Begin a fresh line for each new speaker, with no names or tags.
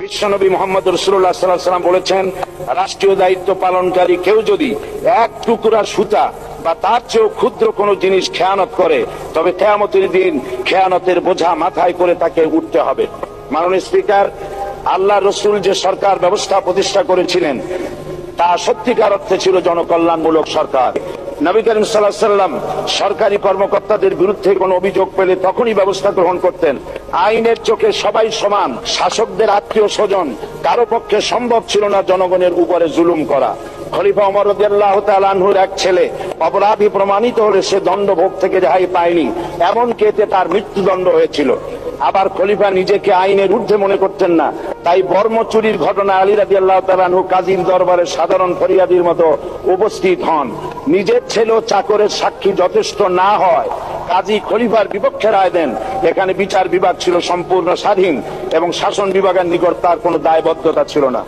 বিশ্বনবী মুহাম্মদ রাসূলুল্লাহ সাল্লাল্লাহু আলাইহি ওয়াসাল্লাম বলেছেন, রাষ্ট্রীয় দায়িত্ব পালনকারী কেউ যদি এক টুকরা সুতা বা তার চেয়েও ক্ষুদ্র কোনো জিনিস খেয়ানত করে, তবে কিয়ামতের দিন খেয়ানতের বোঝা মাথায় করে তাকে উঠতে হবে। মাননীয় স্পিকার, আল্লাহ রসুল যে সরকার ব্যবস্থা প্রতিষ্ঠা করেছিলেন তা সত্যিকার অর্থে ছিল জনকল্যাণমূলক সরকার। নবী করিম সাল্লাল্লাহু আলাইহি ওয়াসাল্লাম সরকারি কর্মকর্তাদের বিরুদ্ধে কোনো অভিযোগ পেলে তখনই ব্যবস্থা গ্রহণ করতেন। আইনের চোখে সবাই সমান, শাসকদের আত্মীয় স্বজন কারো পক্ষে সম্ভব ছিল না জনগণের উপরে জুলুম করা। খলিফা ওমর রাদিয়াল্লাহু তাআলা আনহুর এক ছেলে অপরাধী প্রমাণিত হলে সে দণ্ডভোগ থেকে রেহাই পায়নি, এমনকি এতে তার মৃত্যুদণ্ড হয়েছিল। আবার খলিফা নিজেকে আইনের ঊর্ধ্বে মনে করতেন না, তাই বর্ম চুরির ঘটনা আলী রাদিয়াল্লাহু তাআলা আনহু কাজীর দরবারে সাধারণ ফরিয়াদির মতো উপস্থিত হন। নিজের ছেলে ও চাকরের সাক্ষী যথেষ্ট না হয় কাজী খলিফার বিপক্ষে রায় দেন। এখানে বিচার বিভাগ ছিল সম্পূর্ণ স্বাধীন এবং শাসন বিভাগের নিকট তার কোনো দায়বদ্ধতা ছিল না।